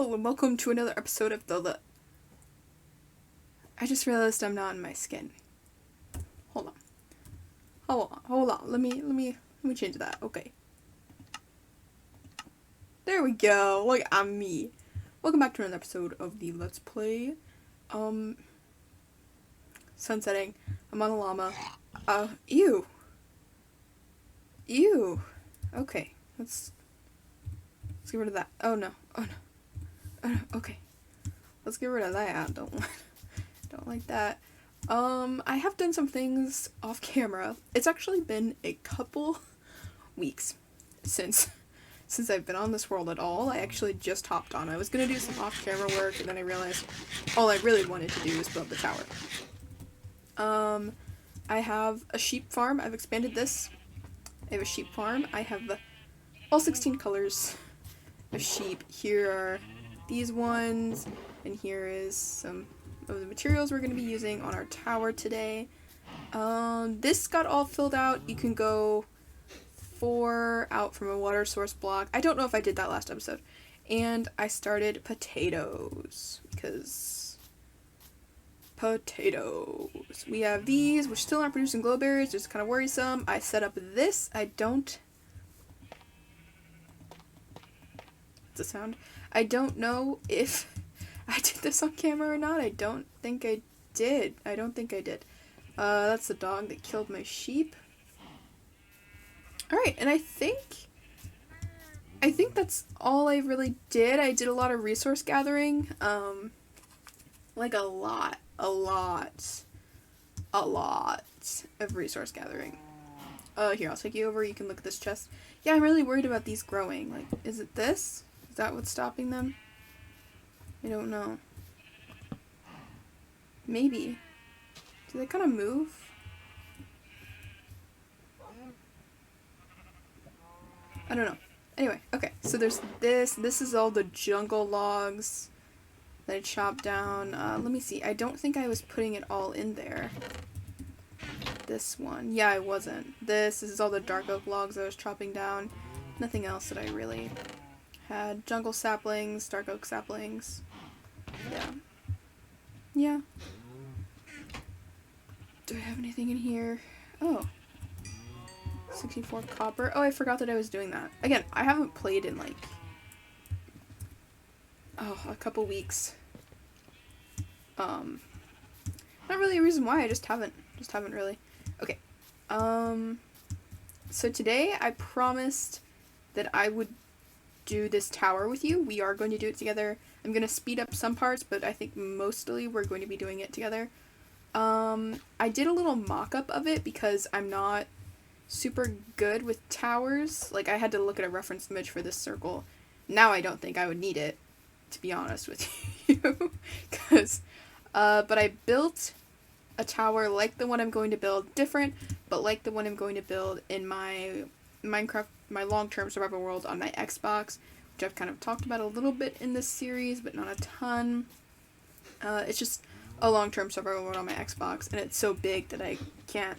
Hello and welcome to another episode of I just realized I'm not in my skin. Hold on. Hold on. Let me change that. Okay. There we go. Look at me. Welcome back to another episode of the Let's Play. Sun setting. I'm on a llama. Ew. Ew. Okay. Let's get rid of that. Oh no. Oh no. Okay. Let's get rid of that. Don't like that. I have done some things off camera. It's actually been a couple weeks since I've been on this world at all. I actually just hopped on. I was gonna do some off camera work, and then I realized all I really wanted to do was build the tower. I have a sheep farm. I've expanded this. I have a sheep farm. I have all 16 colors of sheep. Here are these ones, and here is some of the materials we're going to be using on our tower today. This got all filled out. You can go 4 out from a water source block. I don't know if I did that last episode. And I started potatoes, because potatoes. We have these, which still aren't producing glowberries, just kind of worrisome. I set up this. I don't know if I did this on camera or not. I don't think I did. That's the dog that killed my sheep. Alright, and I think that's all I really did. I did a lot of resource gathering. Like a lot of resource gathering. Here, I'll take you over. You can look at this chest. Yeah, I'm really worried about these growing. Like, is it this? Is that what's stopping them? I don't know. Maybe. Do they kind of move? I don't know. Anyway, okay. So there's this. This is all the jungle logs that I chopped down. Let me see. I don't think I was putting it all in there. This one. Yeah, I wasn't. This is all the dark oak logs I was chopping down. Nothing else that I really had. Jungle saplings, dark oak saplings. Yeah. Do I have anything in here? Oh. 64 copper. Oh, I forgot that I was doing that. Again, I haven't played in like a couple weeks. Not really a reason why, I just haven't really. Okay. So today I promised that I would do this tower with you. We are going to do it together. I'm going to speed up some parts, but I think mostly we're going to be doing it together. I did a little mock-up of it because I'm not super good with towers. Like, I had to look at a reference image for this circle. Now I don't think I would need it, to be honest with you. But I built a tower like the one I'm going to build, different, but like the one I'm going to build in my Minecraft, my long-term survival world on my Xbox, which I've kind of talked about a little bit in this series, but not a ton. It's just a long-term survival world on my Xbox, and it's so big that I can't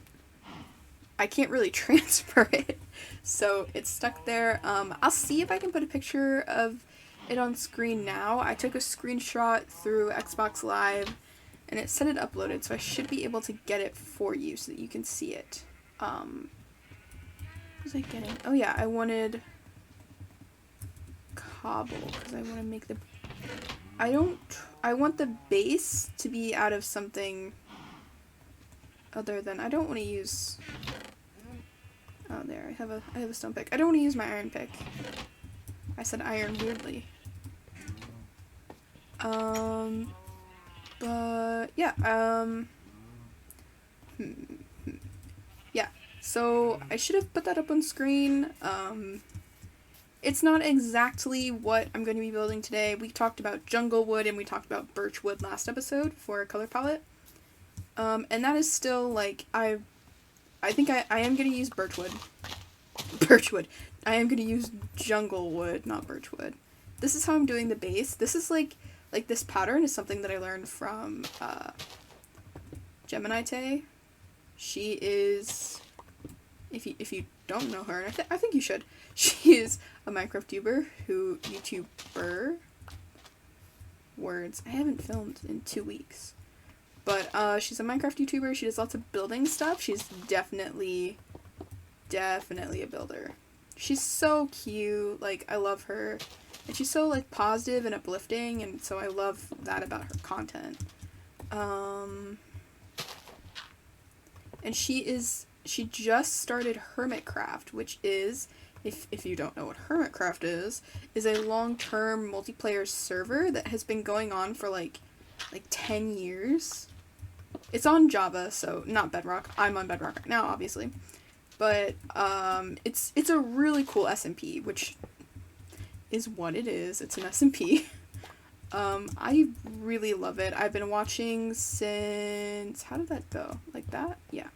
really transfer it, so it's stuck there. I'll see if I can put a picture of it on screen now. I took a screenshot through Xbox Live, and it said it uploaded, so I should be able to get it for you so that you can see it. What was I getting? Oh yeah, I wanted cobble, because I want to make I want the base to be out of something other than, I don't want to use, oh there, I have a stone pick. I don't want to use my iron pick. I said iron weirdly. But yeah, yeah, so I should have put that up on screen. It's not exactly what I'm going to be building today. We talked about jungle wood and we talked about birch wood last episode for a color palette. And that is still, like, I think I am going to use birch wood. I am going to use jungle wood, not birch wood. This is how I'm doing the base. This is, like this pattern is something that I learned from, Gemini Tay. She is, if you don't know her, and I think you should, she is a Minecraft YouTuber words. I haven't filmed in 2 weeks. But she's a Minecraft YouTuber. She does lots of building stuff. She's definitely a builder. She's so cute. Like, I love her. And she's so, like, positive and uplifting, and so I love that about her content. And she just started Hermitcraft, which is, if you don't know what Hermitcraft is a long-term multiplayer server that has been going on for, like 10 years. It's on Java, so not Bedrock. I'm on Bedrock right now, obviously. But, it's a really cool SMP, which is what it is. It's an SMP. I really love it. I've been watching since... How did that go? Like that? Yeah.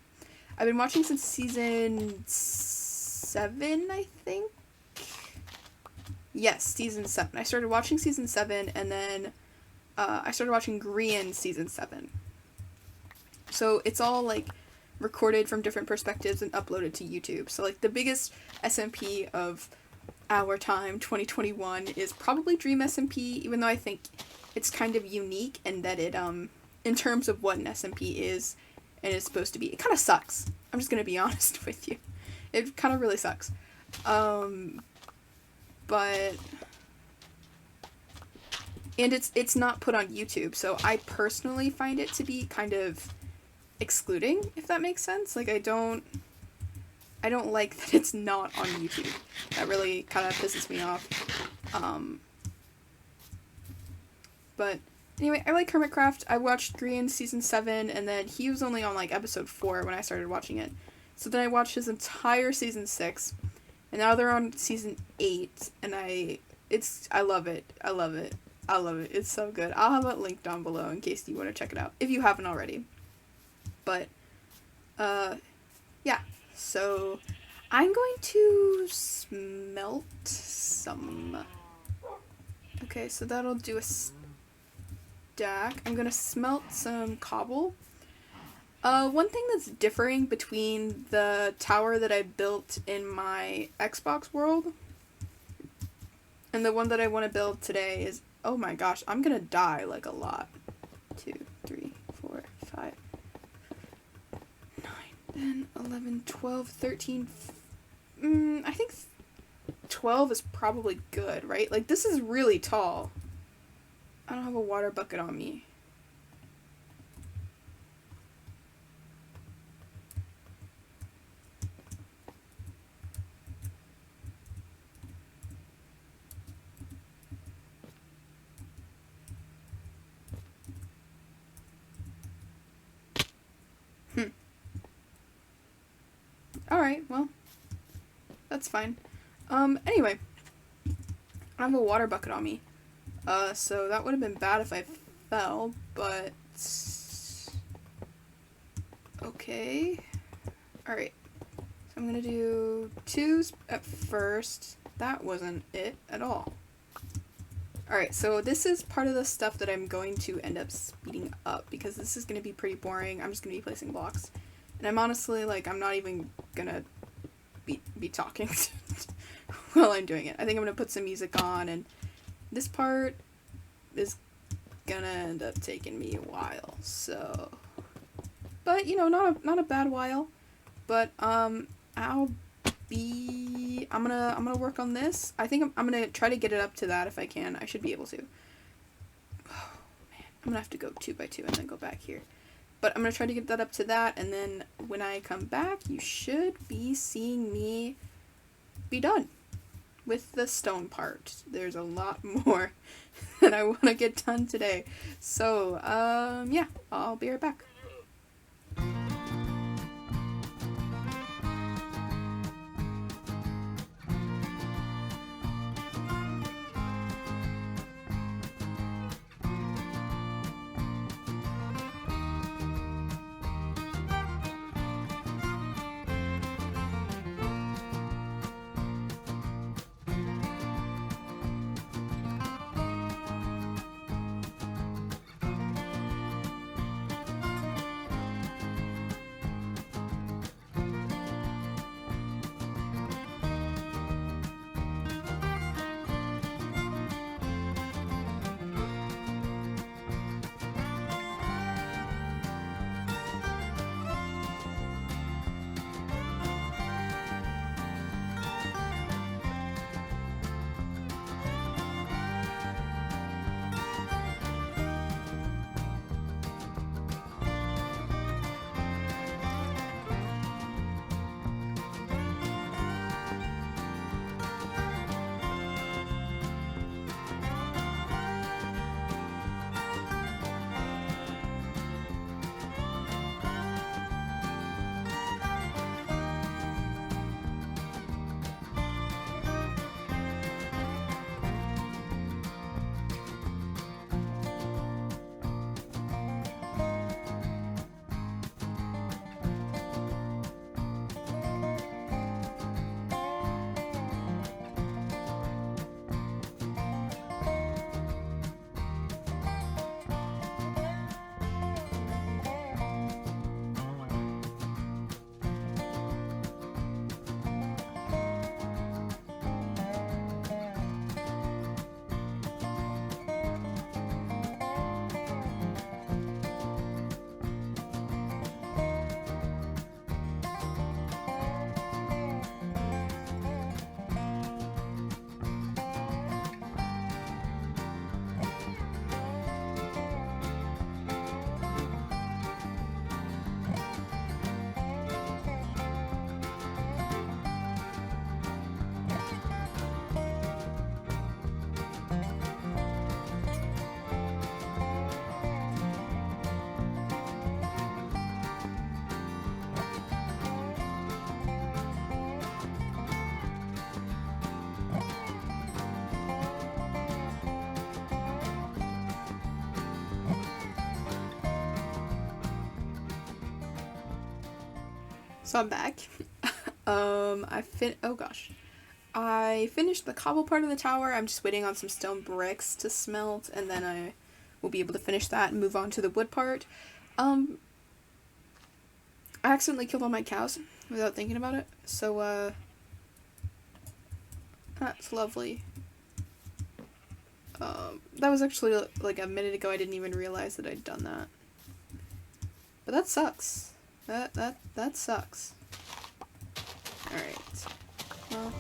I've been watching since season 7, I think? Yes, season 7. I started watching season 7, and then I started watching Grian season 7. So it's all, like, recorded from different perspectives and uploaded to YouTube. So, like, the biggest SMP of our time, 2021, is probably Dream SMP, even though I think it's kind of unique and that it, in terms of what an SMP is and is supposed to be, it kind of sucks. I'm just gonna be honest with you. It kind of really sucks. But... And it's not put on YouTube, so I personally find it to be kind of excluding, if that makes sense. Like, I don't like that it's not on YouTube. That really kind of pisses me off. But anyway, I like Hermitcraft. I watched Grian season 7, and then he was only on, like, episode 4 when I started watching it. So then I watched his entire season 6, and now they're on season 8, and I love it. I love it. I love it. It's so good. I'll have it linked down below in case you want to check it out, if you haven't already. But, yeah. So, I'm going to smelt some. Okay, so that'll do a stack. I'm gonna smelt some cobble. One thing that's differing between the tower that I built in my Xbox world and the one that I want to build today is, oh my gosh, I'm gonna die, like, a lot. 2, 3, 4, 5, 9, 10, 11, 12, 13, I think 12 is probably good, right? Like, this is really tall. I don't have a water bucket on me. Alright, well, that's fine. Anyway, I have a water bucket on me. So that would have been bad if I fell, but... Okay. Alright. So I'm gonna do 2 at first. That wasn't it at all. Alright, so this is part of the stuff that I'm going to end up speeding up, because this is gonna be pretty boring. I'm just gonna be placing blocks. And I'm honestly, like, I'm not even gonna be talking while I'm doing it. I think I'm gonna put some music on, and this part is gonna end up taking me a while, so... But, you know, not a bad while. But, I'm gonna work on this. I think I'm gonna try to get it up to that if I can. I should be able to. Oh, man. I'm gonna have to go 2 by 2 and then go back here. But I'm going to try to get that up to that, and then when I come back, you should be seeing me be done with the stone part. There's a lot more that I want to get done today. So, yeah, I'll be right back. So I'm back. Oh gosh. I finished the cobble part of the tower. I'm just waiting on some stone bricks to smelt, and then I will be able to finish that and move on to the wood part. I accidentally killed all my cows without thinking about it, so that's lovely. That was actually like a minute ago. I didn't even realize that I'd done that. But that sucks. That sucks. Alright. Well.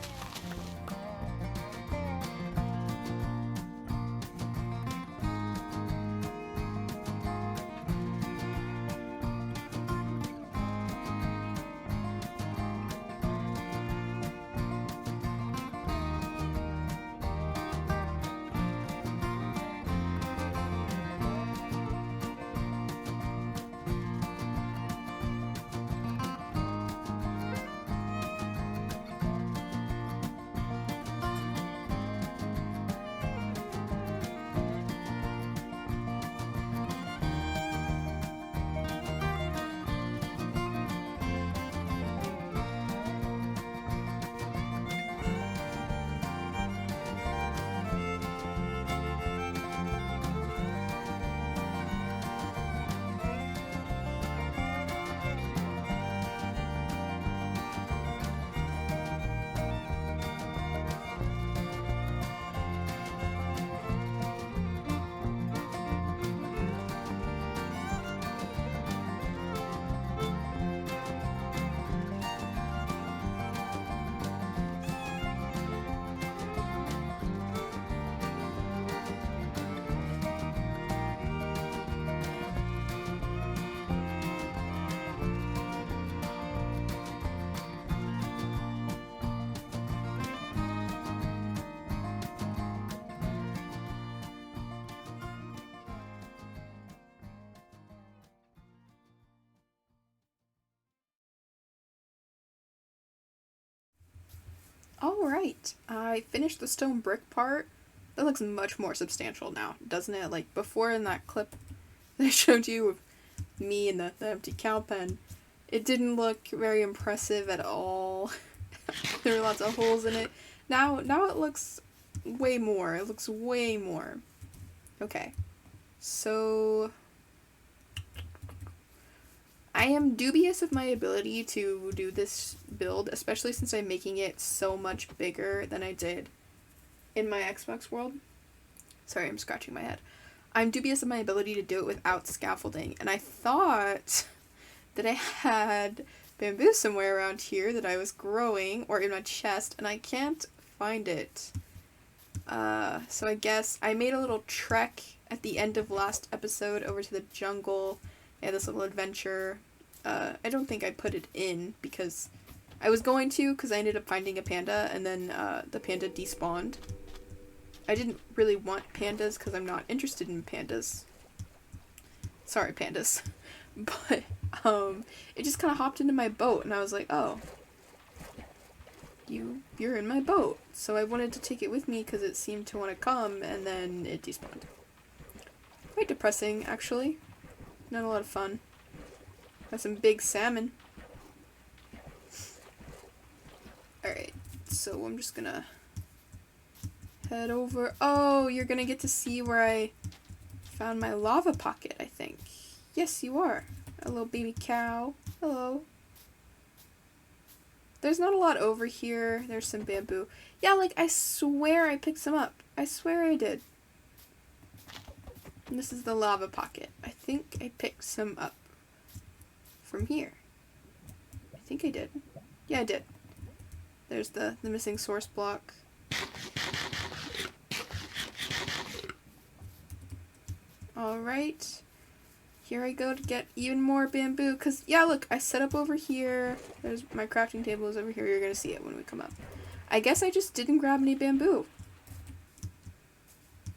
Alright, I finished the stone brick part. That looks much more substantial now, doesn't it? Like before in that clip that I showed you of me and the empty cow pen, it didn't look very impressive at all. There were lots of holes in it. Now it looks way more. It looks way more. Okay, so I am dubious of my ability to do this build, especially since I'm making it so much bigger than I did in my Xbox world. Sorry, I'm scratching my head. I'm dubious of my ability to do it without scaffolding, and I thought that I had bamboo somewhere around here that I was growing, or in my chest, and I can't find it. So I guess I made a little trek at the end of last episode over to the jungle. I had this little adventure. I don't think I put it in because I was going to, because I ended up finding a panda, and then the panda despawned. I didn't really want pandas because I'm not interested in pandas. Sorry, pandas. But it just kind of hopped into my boat, and I was like, oh, you're in my boat. So I wanted to take it with me because it seemed to want to come, and then it despawned. Quite depressing, actually. Not a lot of fun. Got some big salmon. Alright, so I'm just gonna head over. Oh, you're gonna get to see where I found my lava pocket, I think. Yes, you are. A little baby cow. Hello. There's not a lot over here. There's some bamboo. Yeah, like, I swear I picked some up. I swear I did. And this is the lava pocket. I think I picked some up from here. I think I did. Yeah, I did. There's the missing source block. Alright. Here I go to get even more bamboo. Because, yeah, look, I set up over here. There's my crafting table is over here. You're going to see it when we come up. I guess I just didn't grab any bamboo.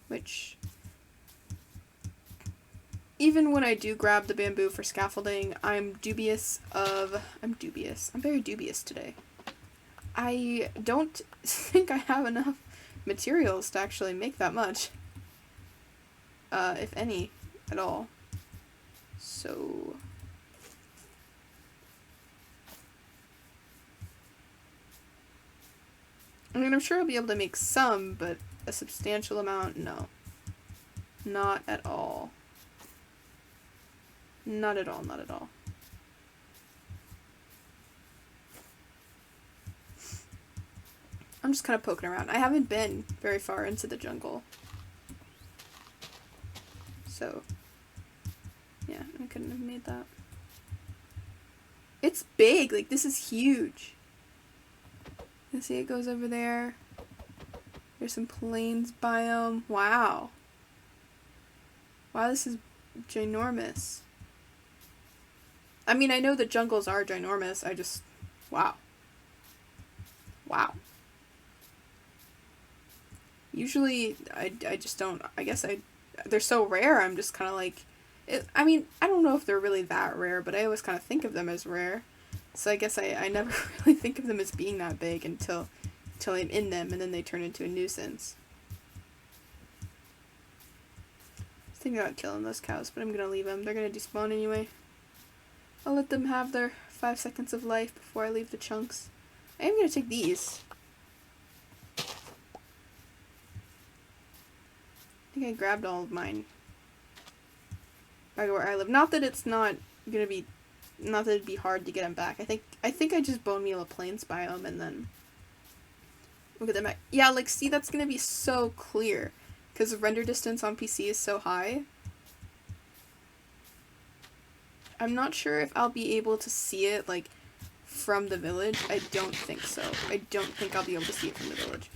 Which, even when I do grab the bamboo for scaffolding, I'm very dubious today. I don't think I have enough materials to actually make that much. If any, at all. So I mean, I'm sure I'll be able to make some, but a substantial amount, no. Not at all. Not at all, not at all. I'm just kind of poking around. I haven't been very far into the jungle. So, yeah, I couldn't have made that. It's big, like this is huge. You see it goes over there. There's some plains biome. Wow. Wow, this is ginormous. I mean, I know the jungles are ginormous. I just, wow. Wow. Usually, I just don't, I guess they're so rare, I'm just kind of like, I mean, I don't know if they're really that rare, but I always kind of think of them as rare. So I guess I never really think of them as being that big until I'm in them, and then they turn into a nuisance. I was thinking about killing those cows, but I'm going to leave them. They're going to despawn anyway. I'll let them have their 5 seconds of life before I leave the chunks. I am going to take these. I think I grabbed all of mine by where I live. Not that it's not going to be, not that it'd be hard to get them back. I think I just bone meal a plains biome and then we'll get them back. Yeah, like, see, that's going to be so clear because the render distance on PC is so high. I'm not sure if I'll be able to see it, like, from the village. I don't think so. I don't think I'll be able to see it from the village.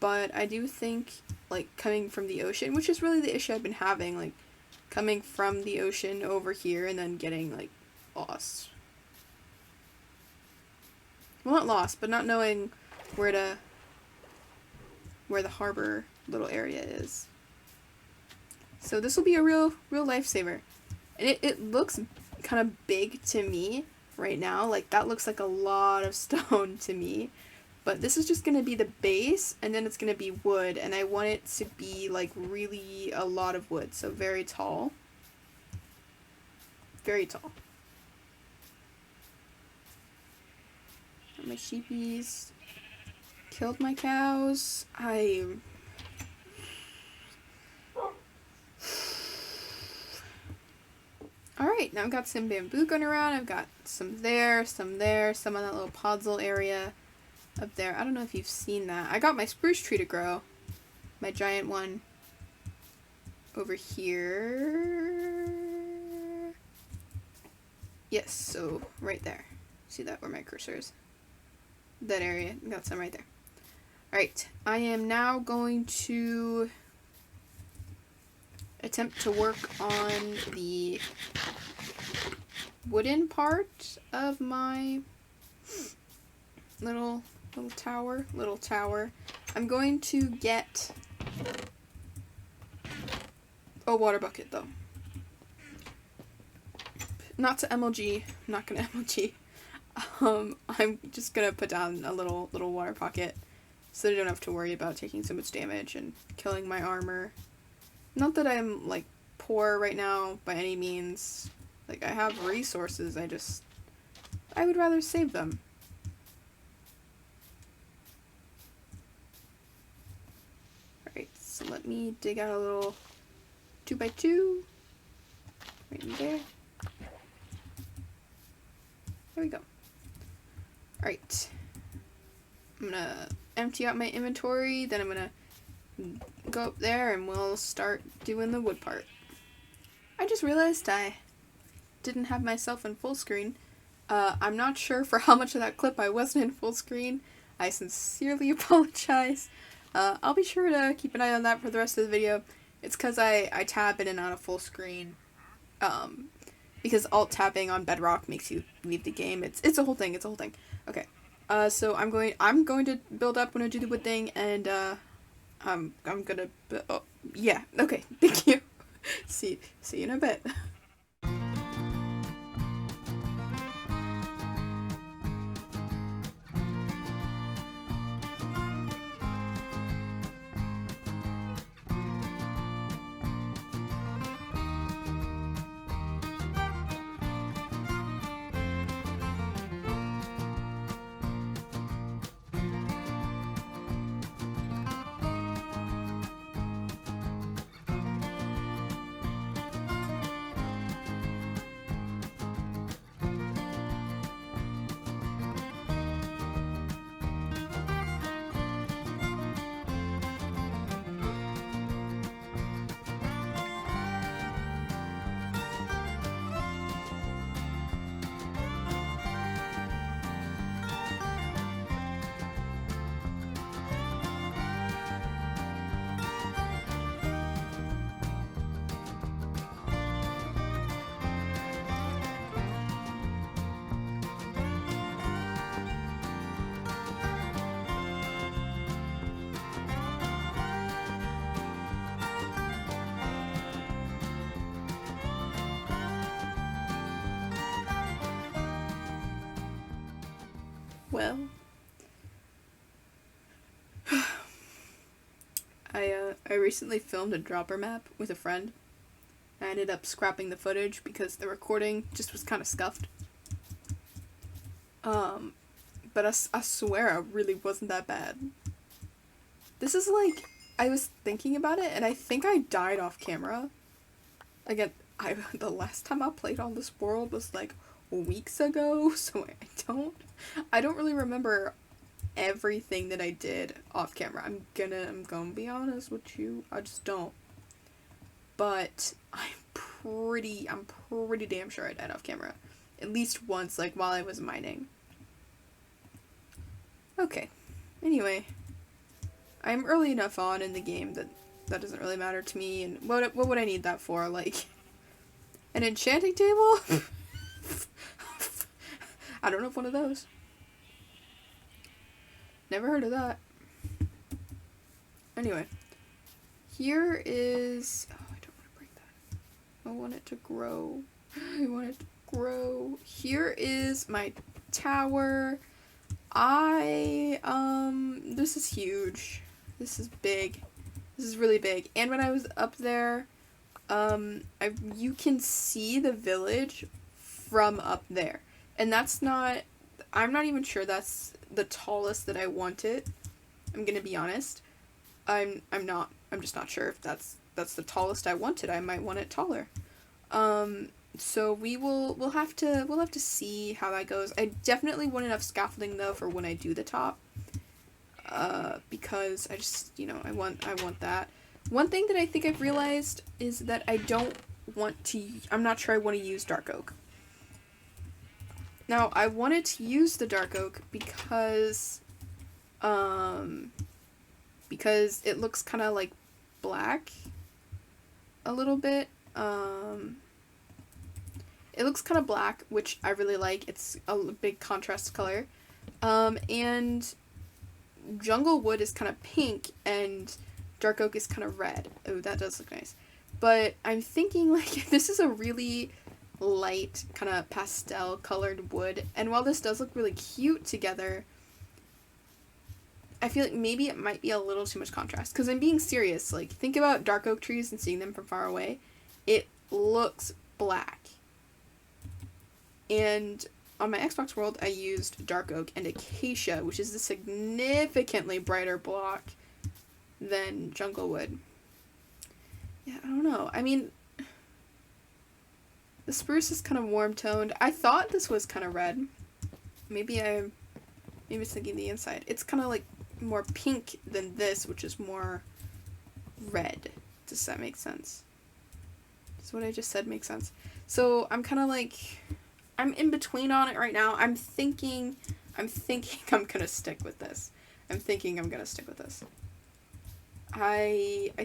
But I do think, like, coming from the ocean, which is really the issue I've been having, like, coming from the ocean over here and then getting, like, lost. Well, not lost, but not knowing where the harbor little area is. So this will be a real lifesaver. And it looks kind of big to me right now. Like, that looks like a lot of stone to me. But this is just going to be the base, and then it's going to be wood, and I want it to be, like, really a lot of wood. So very tall. Very tall. My sheepies killed my cows. Alright, now I've got some bamboo going around. I've got some there, some there, some on that little podzol area up there. I don't know if you've seen that. I got my spruce tree to grow. My giant one over here. Yes, so right there. See that where my cursor is? That area. Got some right there. Alright, I am now going to attempt to work on the wooden part of my little tower. I'm going to get a water bucket though. Not to MLG. I'm not gonna MLG. I'm just gonna put down a little water pocket so I don't have to worry about taking so much damage and killing my armor. Not that I'm, like, poor right now by any means. Like, I have resources, I would rather save them. Alright, so let me dig out a little 2x2. Right in there. There we go. Alright. I'm gonna empty out my inventory, then I'm gonna go up there and we'll start doing the wood part. I just realized I didn't have myself in full screen. I'm not sure for how much of that clip I wasn't in full screen. I sincerely apologize. I'll be sure to keep an eye on that for the rest of the video. It's because I tab in and out of full screen. Because alt tabbing on Bedrock makes you leave the game. It's a whole thing. Okay. So I'm going to build up when I do the wood thing, and I'm gonna. Oh, yeah. Okay. Thank you. See you in a bit. Well, I recently filmed a dropper map with a friend. I ended up scrapping the footage because the recording just was kind of scuffed. But I swear it really wasn't that bad. This is like, I was thinking about it and I think I died off camera. Again, the last time I played on this world was like weeks ago, so I don't really remember everything that I did off camera. I'm gonna be honest with you, I just don't. But I'm pretty damn sure I died off camera. At least once, like while I was mining. Okay. Anyway, I'm early enough on in the game that doesn't really matter to me, and what would I need that for? Like, an enchanting table? I don't have one of those. Never heard of that. Anyway, here is... Oh, I don't want to break that. I want it to grow. I want it to grow. Here is my tower. This is huge. This is big. This is really big. And when I was up there, you can see the village from up there. And that's not, I'm not even sure that's the tallest that I want it. I'm gonna be honest. I'm just not sure if that's the tallest I want it. I might want it taller. So we'll have to see how that goes. I definitely want enough scaffolding though for when I do the top. Because I just, I want that. One thing that I think I've realized is that I'm not sure I want to use dark oak. Now, I wanted to use the dark oak because it looks kind of like black a little bit. It looks kind of black, which I really like. It's a big contrast color. And jungle wood is kind of pink and dark oak is kind of red. Oh, that does look nice. But I'm thinking, like, if this is a really light, kind of pastel colored wood, and while this does look really cute together, I feel like maybe it might be a little too much contrast. Because I'm being serious. Like, think about dark oak trees and seeing them from far away. It looks black. And on my Xbox world, I used dark oak and acacia, which is a significantly brighter block than jungle wood. Yeah, I don't know. I mean, the spruce is kind of warm toned. I thought this was kind of red. Maybe it's thinking the inside. It's kind of like more pink than this, which is more red. Does that make sense? Does what I just said make sense? So I'm kind of like, I'm in between on it right now. I'm thinking I'm gonna stick with this.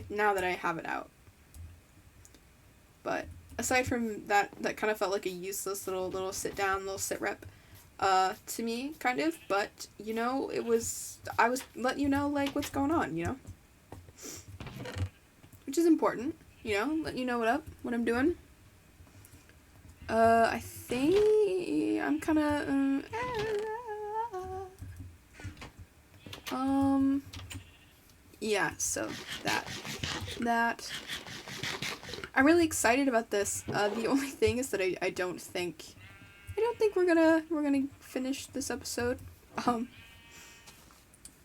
Now that I have it out. But aside from that kind of felt like a useless little sit down, little sit rep, to me, kind of. But, I was letting you know, like, what's going on, Which is important, letting you know what I'm doing. I think I'm kind of, yeah, so that. I'm really excited about this. The only thing is that I don't think we're gonna finish this episode. I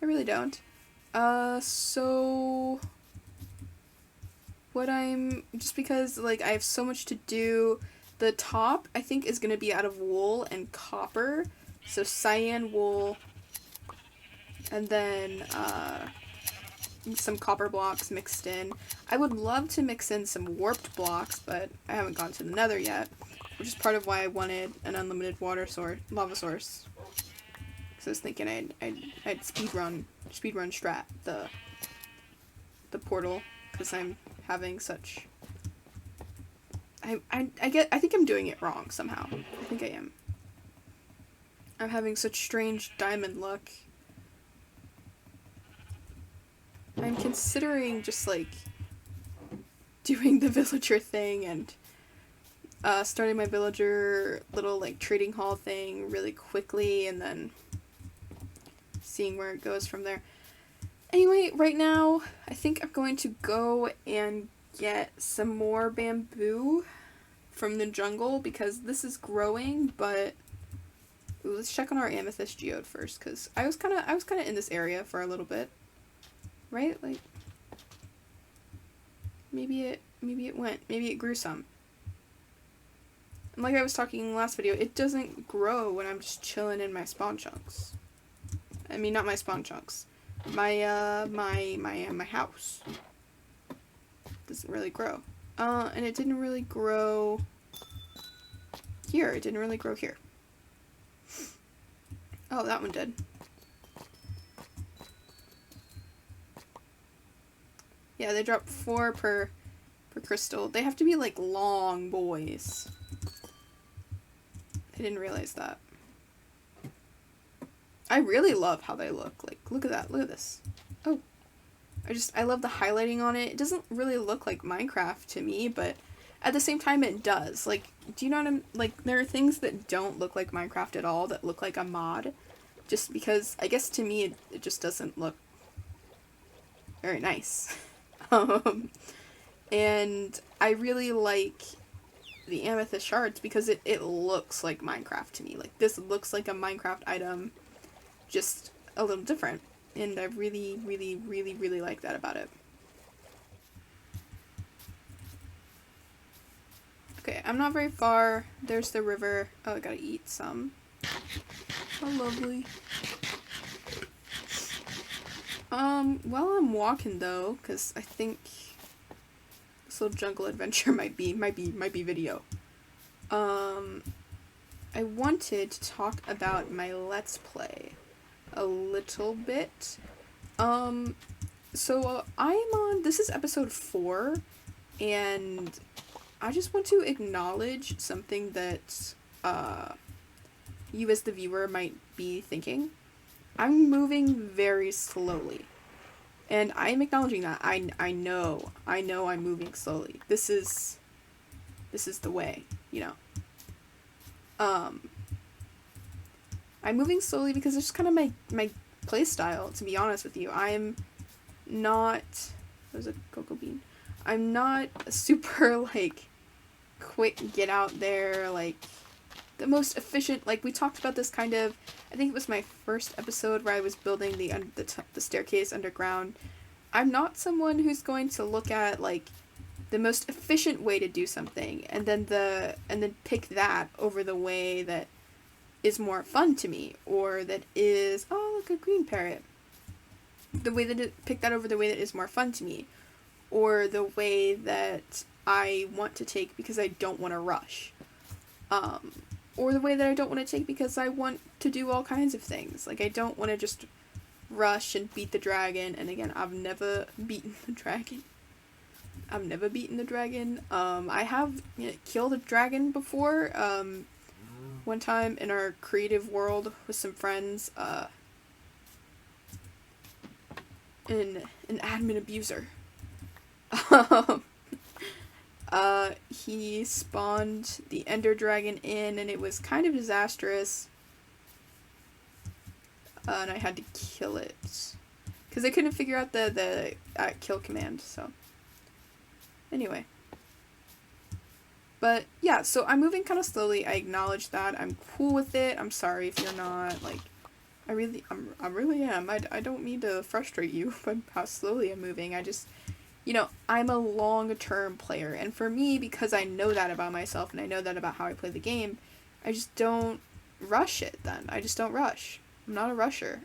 really don't. So just because, like, I have so much to do, the top, I think, is gonna be out of wool and copper. So cyan wool, and then, some copper blocks mixed in. I would love to mix in some warped blocks, but I haven't gone to the nether yet, which is part of why I wanted an unlimited lava source. Because I was thinking I'd speedrun strat the portal, because I'm having such... I think I'm doing it wrong somehow. I think I am. I'm having such strange diamond luck. I'm considering just, like, doing the villager thing and starting my villager little, like, trading hall thing really quickly, and then seeing where it goes from there. Anyway, right now, I think I'm going to go and get some more bamboo from the jungle because this is growing, but ooh, let's check on our amethyst geode first because I was kind of in this area for a little bit, right? Like maybe it grew some. And like I was talking in the last video, it doesn't grow when I'm just chilling in my spawn chunks. I mean, not my spawn chunks. My my house doesn't really grow. And it didn't really grow here. It didn't really grow here. Oh, that one did. Yeah, they drop 4 per crystal. They have to be like long boys. I didn't realize that. I really love how they look. Like, look at that. Look at this. Oh. I love the highlighting on it. It doesn't really look like Minecraft to me, but at the same time it does. Like, do you know what I'm, like, there are things that don't look like Minecraft at all that look like a mod. Just because, I guess to me, it just doesn't look very nice. And I really like the amethyst shards because it looks like Minecraft to me. Like, this looks like a Minecraft item, just a little different. And I really, really, really, really like that about it. Okay, I'm not very far. There's the river. Oh, I gotta eat some. How lovely. While I'm walking though, because I think this little jungle adventure might be video. I wanted to talk about my Let's Play a little bit. So I'm on, this is episode 4, and I just want to acknowledge something that, you as the viewer might be thinking. I'm moving very slowly. And I'm acknowledging that. I know I'm moving slowly. This is the way, you know. I'm moving slowly because it's just kind of my play style, to be honest with you. I'm not, there's a cocoa bean. I'm not super, like, quick get out there, like, the most efficient, like, we talked about this kind of, I think it was my first episode where I was building the staircase underground. I'm not someone who's going to look at, like, the most efficient way to do something, and then pick that over the way that is more fun to me, or that is, oh, look, a green parrot. Pick that over the way that is more fun to me, or the way that I want to take because I don't want to rush. Or the way that I don't want to take because I want to do all kinds of things. Like, I don't want to just rush and beat the dragon, and again, I've never beaten the dragon. I have killed a dragon before, one time in our creative world with some friends, an admin abuser. He spawned the ender dragon in, and it was kind of disastrous. And I had to kill it. Because I couldn't figure out the kill command, so. Anyway. But, yeah, so I'm moving kind of slowly. I acknowledge that. I'm cool with it. I'm sorry if you're not, like, I really am. I don't mean to frustrate you by how slowly I'm moving. I just, you know, I'm a long-term player. And for me, because I know that about myself and I know that about how I play the game, I just don't rush it then. I just don't rush. I'm not a rusher.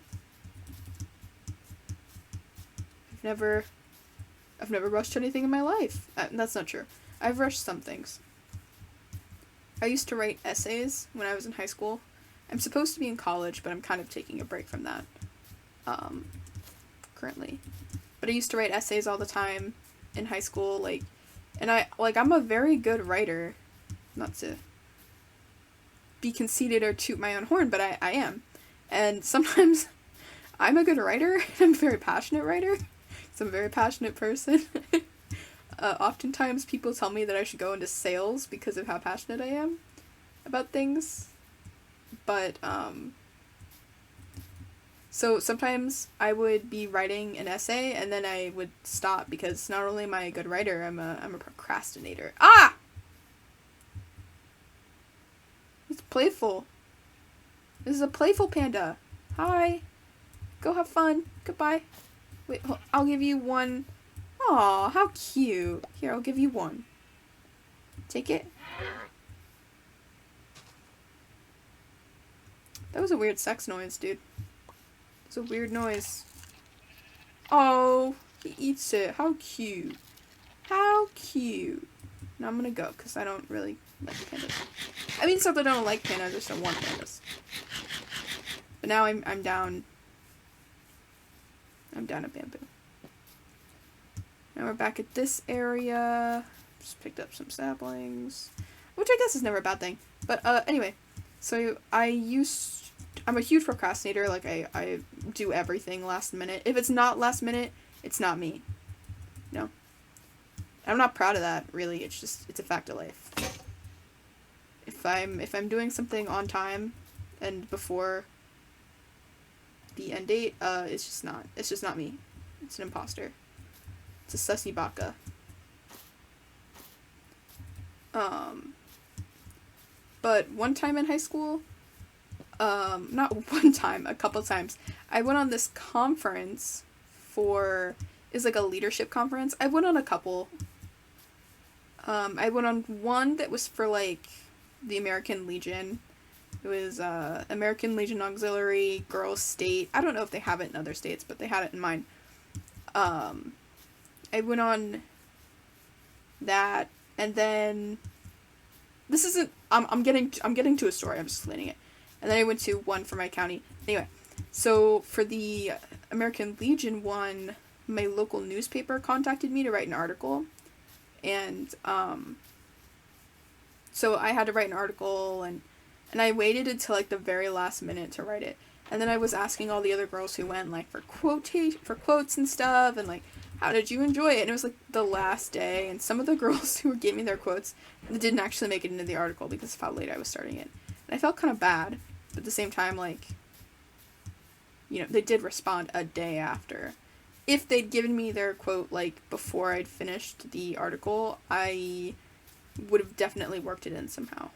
I've never rushed anything in my life. That's not true. I've rushed some things. I used to write essays when I was in high school. I'm supposed to be in college, but I'm kind of taking a break from that, currently. But I used to write essays all the time in high school, like, and I'm a very good writer, not to be conceited or toot my own horn, but I am. And sometimes I'm a good writer, I'm a very passionate writer, because I'm a very passionate person. Oftentimes people tell me that I should go into sales because of how passionate I am about things. But, So sometimes I would be writing an essay and then I would stop because not only am I a good writer, I'm a procrastinator. Ah! It's playful. This is a playful panda. Hi. Go have fun. Goodbye. Wait, I'll give you one. Aw, how cute. Here, I'll give you one. Take it. That was a weird sex noise, dude. It's a weird noise. Oh, he eats it. How cute. How cute. Now I'm gonna go, because I don't really like pandas. I mean, it's not that I don't like pandas, I just don't want pandas. But now I'm down. I'm down at bamboo. Now we're back at this area. Just picked up some saplings. Which I guess is never a bad thing. But anyway. So I'm a huge procrastinator. Like I do everything last minute. If it's not last minute, it's not me. No. I'm not proud of that, really. It's a fact of life. If I'm doing something on time and before the end date, it's just not me. It's an imposter. It's a sussy baka. But one time in high school, not one time, a couple times, I went on this conference it's like a leadership conference. I went on a couple. I went on one that was for, like, the American Legion. It was, American Legion Auxiliary Girls State. I don't know if they have it in other states, but they had it in mine. I went on that, and then this isn't. I'm getting to a story. I'm just explaining it, and then I went to one for my county. Anyway, so for the American Legion one, my local newspaper contacted me to write an article, and so I had to write an article, and I waited until like the very last minute to write it. And then I was asking all the other girls who went, like, for quotes and stuff, and, like, how did you enjoy it? And it was, like, the last day, and some of the girls who gave me their quotes didn't actually make it into the article because of how late I was starting it. And I felt kind of bad, but at the same time, like, you know, they did respond a day after. If they'd given me their quote, like, before I'd finished the article, I would have definitely worked it in somehow.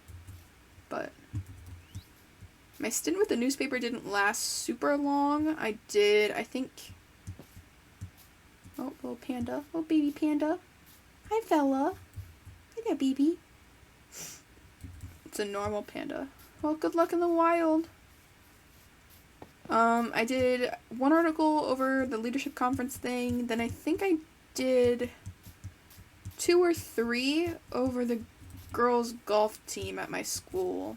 But my stint with the newspaper didn't last super long. I think... Oh, little panda. Little baby panda. Hi, fella. Hi there, baby. It's a normal panda. Well, good luck in the wild. I did one article over the leadership conference thing. Then I think I did 2 or 3 over the girls' golf team at my school.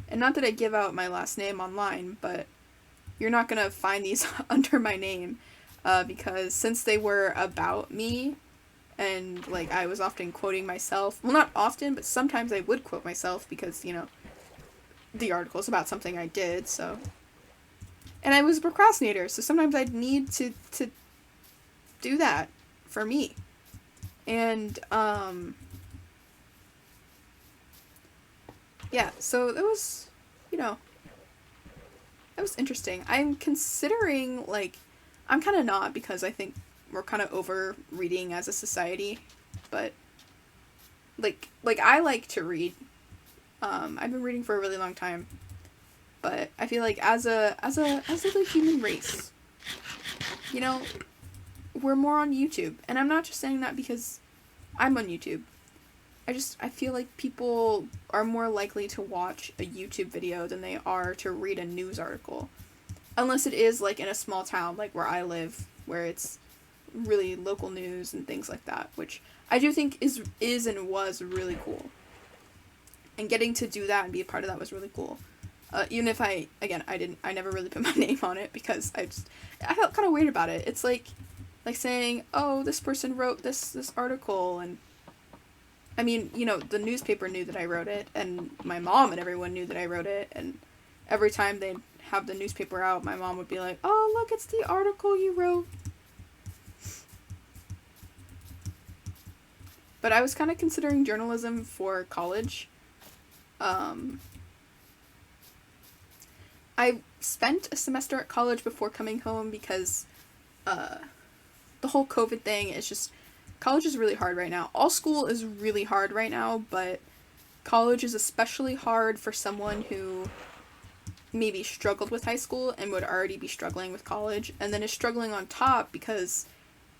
And not that I give out my last name online, but you're not going to find these under my name, because since they were about me, and, like, I was often quoting myself, well, not often, but sometimes I would quote myself because, you know, the article's about something I did, so. And I was a procrastinator, so sometimes I'd need to do that for me. And, yeah, so that was, you know, that was interesting. I'm considering, like, I'm kind of not, because I think we're kind of over reading as a society, but, like I like to read. I've been reading for a really long time, but I feel like as a human race, you know, we're more on YouTube, and I'm not just saying that because I'm on YouTube. I feel like people are more likely to watch a YouTube video than they are to read a news article. Unless it is, like, in a small town, like where I live, where it's really local news and things like that, which I do think is and was really cool. And getting to do that and be a part of that was really cool. Even if I never really put my name on it because I felt kind of weird about it. It's like saying, oh, this person wrote this article, and I mean, you know, the newspaper knew that I wrote it, and my mom and everyone knew that I wrote it, and every time they'd have the newspaper out, my mom would be like, oh, look, it's the article you wrote. But I was kind of considering journalism for college. I spent a semester at college before coming home because the whole COVID thing is just, college is really hard right now. All school is really hard right now, but college is especially hard for someone who maybe struggled with high school and would already be struggling with college, and then is struggling on top because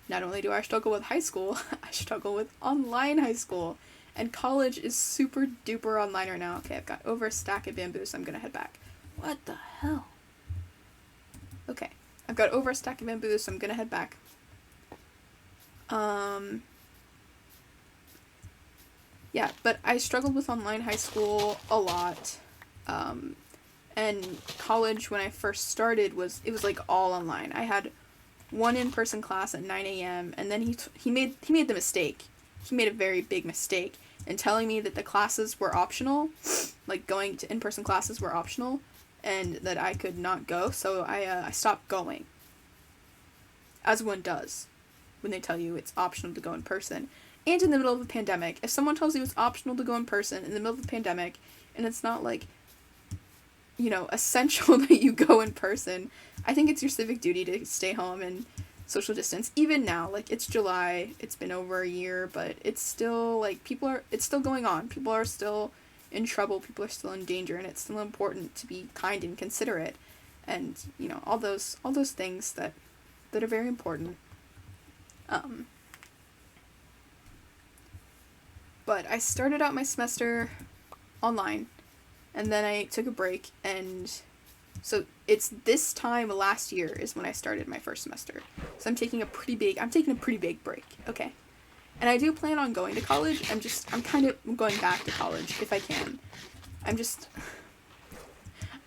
not only do I struggle with high school, I struggle with online high school. And college is super duper online right now. Okay, I've got over a stack of bamboo, so I'm gonna head back. What the hell? Okay, I've got over a stack of bamboo, so I'm gonna head back. Yeah, but I struggled with online high school a lot. And college, when I first started, was like all online. I had one in-person class at 9 a.m. and then he made the mistake. He made a very big mistake in telling me that the classes were optional, like going to in-person classes were optional, and that I could not go. So I stopped going. As one does when they tell you it's optional to go in person. And in the middle of a pandemic, if someone tells you it's optional to go in person in the middle of a pandemic, and it's not like, you know, essential that you go in person, I think it's your civic duty to stay home and social distance. Even now, like, it's July, it's been over a year, but it's still, like, it's still going on. People are still in trouble, people are still in danger, and it's still important to be kind and considerate, and, you know, all those things that are very important. But I started out my semester online, and then I took a break, and so it's this time last year is when I started my first semester. So I'm taking a pretty big break, okay? And I do plan on going to college. I'm kind of going back to college if I can.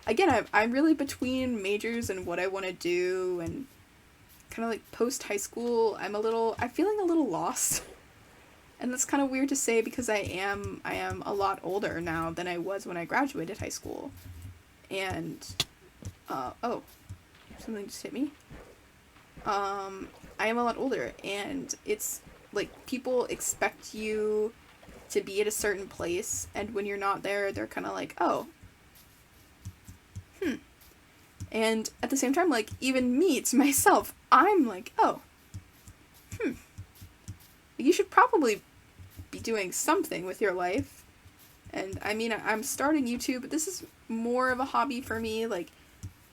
Again, I'm really between majors and what I want to do, and kind of like post high school, I'm feeling a little lost. And that's kind of weird to say because I am a lot older now than I was when I graduated high school. And, oh, something just hit me. I am a lot older, and it's like people expect you to be at a certain place, and when you're not there, they're kind of like, oh, and at the same time, like, even me, to myself, I'm like, oh, you should probably be doing something with your life. And I mean, I'm starting YouTube, but this is more of a hobby for me. Like,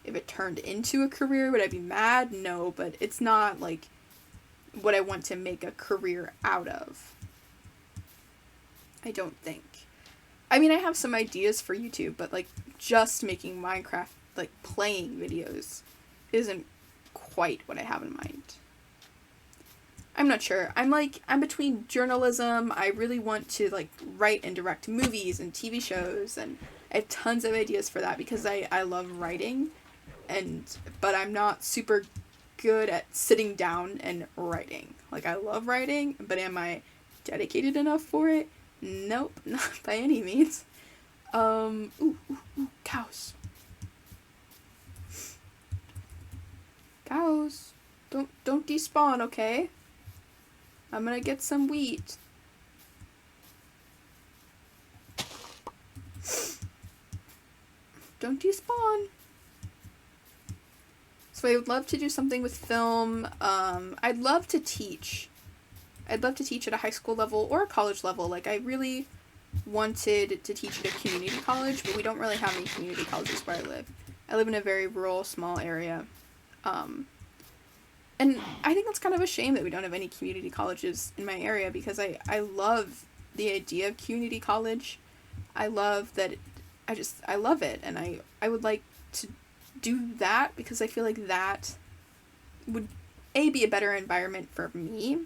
if it turned into a career, would I be mad? No, but it's not like what I want to make a career out of. I don't think. I mean, I have some ideas for YouTube, but like just making Minecraft, like playing videos, isn't quite what I have in mind. I'm not sure. I'm between journalism. I really want to like write and direct movies and TV shows, and I have tons of ideas for that because I love writing, but I'm not super good at sitting down and writing. Like, I love writing, but am I dedicated enough for it? Nope, not by any means. Cows. Cows, don't despawn, okay? I'm gonna get some wheat. Don't despawn. So I would love to do something with film. I'd love to teach. I'd love to teach at a high school level or a college level. Like, I really wanted to teach at a community college, but we don't really have any community colleges where I live. I live in a very rural, small area. And I think it's kind of a shame that we don't have any community colleges in my area, because I love the idea of community college. I love that. I love it, and I would like to do that because I feel like that would be a better environment for me.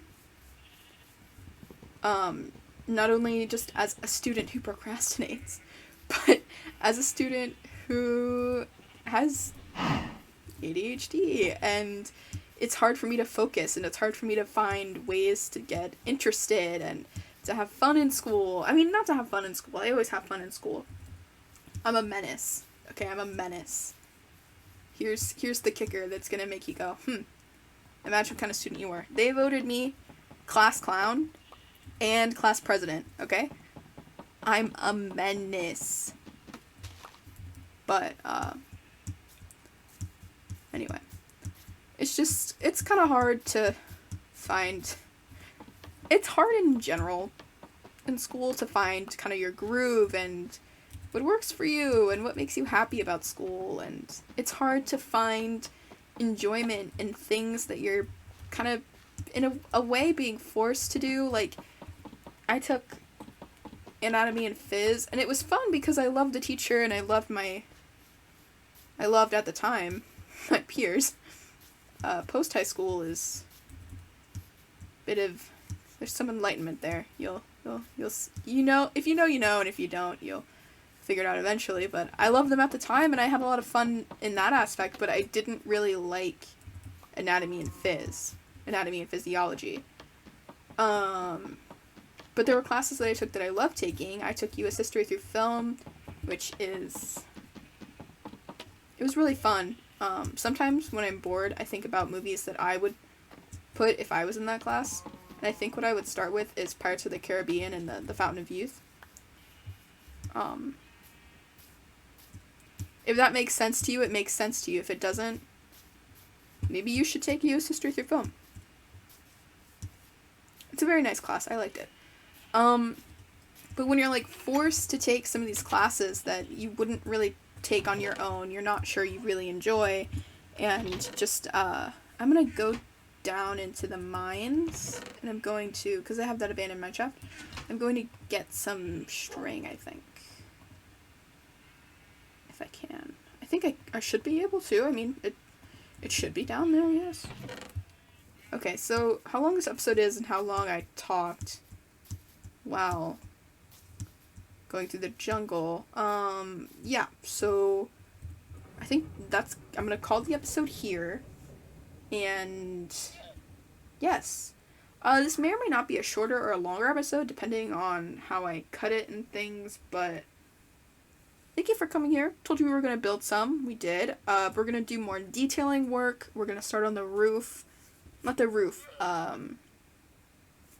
Not only just as a student who procrastinates, but as a student who has ADHD, and it's hard for me to focus, and it's hard for me to find ways to get interested and to have fun in school. I mean, not to have fun in school. I always have fun in school. I'm a menace. Okay, I'm a menace. Here's the kicker that's gonna make you go, imagine what kind of student you were. They voted me class clown and class president, okay? I'm a menace. But, Anyway, it's kind of hard to find. It's hard in general in school to find kind of your groove and what works for you and what makes you happy about school, and it's hard to find enjoyment in things that you're kind of in a way being forced to do. Like, I took anatomy and phys, and it was fun because I loved the teacher and I loved at the time my peers. Post high school is a bit of, there's some enlightenment there. You'll you know, if you know, you know, and if you don't, you'll figure it out eventually. But I loved them at the time and I had a lot of fun in that aspect, but I didn't really like anatomy and physiology. But there were classes that I took that I loved taking. I took US History through Film, which it was really fun. Sometimes when I'm bored, I think about movies that I would put if I was in that class. And I think what I would start with is Pirates of the Caribbean and the Fountain of Youth. If that makes sense to you, it makes sense to you. If it doesn't, maybe you should take US History through Film. It's a very nice class. I liked it. But when you're like forced to take some of these classes that you wouldn't really take on your own, you're not sure you really enjoy, and just, I'm gonna go down into the mines, and I'm going to, because I have that abandoned mine shaft, I'm going to get some string, I think. If I can. I think I should be able to. I mean, it should be down there, yes. Okay, so how long this episode is and how long I talked while going through the jungle. Yeah, so I think I'm gonna call the episode here. And yes, this may or may not be a shorter or a longer episode depending on how I cut it and things, but thank you for coming here. Told you we were going to build some. We did. We're going to do more detailing work. We're going to start on the roof. Not the roof.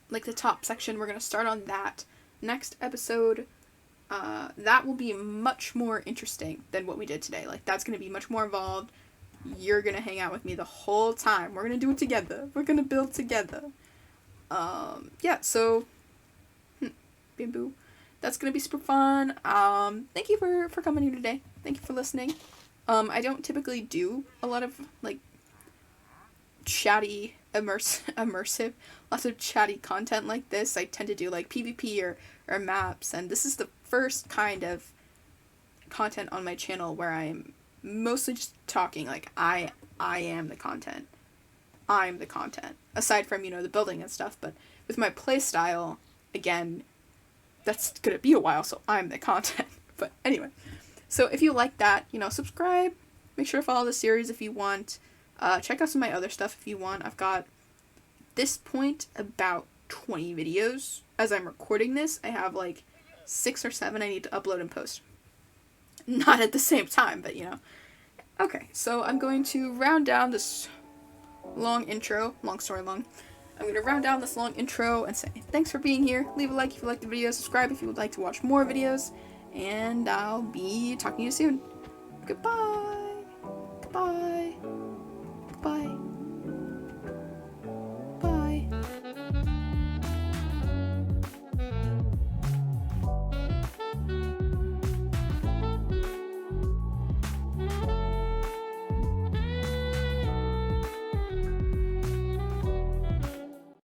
Like the top section. We're going to start on that. Next episode, that will be much more interesting than what we did today. Like, that's going to be much more involved. You're going to hang out with me the whole time. We're going to do it together. We're going to build together. Yeah, so, bamboo. That's going to be super fun. Thank you for coming here today. Thank you for listening. I don't typically do a lot of, like, chatty, immersive, lots of chatty content like this. I tend to do, like, PvP or maps, and this is the first kind of content on my channel where I'm mostly just talking. Like, I am the content. I'm the content. Aside from, the building and stuff, but with my playstyle, again, that's gonna be a while, so I'm the content. But anyway, so if you like that, subscribe. Make sure to follow the series if you want. Check out some of my other stuff if you want. I've got, at this point, about 20 videos. As I'm recording this, I have like 6 or 7 I need to upload and post. Not at the same time, but Okay, so I'm going to round down this long intro. Long story long. I'm going to round down this long intro and say thanks for being here. Leave a like if you like the video. Subscribe if you would like to watch more videos. And I'll be talking to you soon. Goodbye.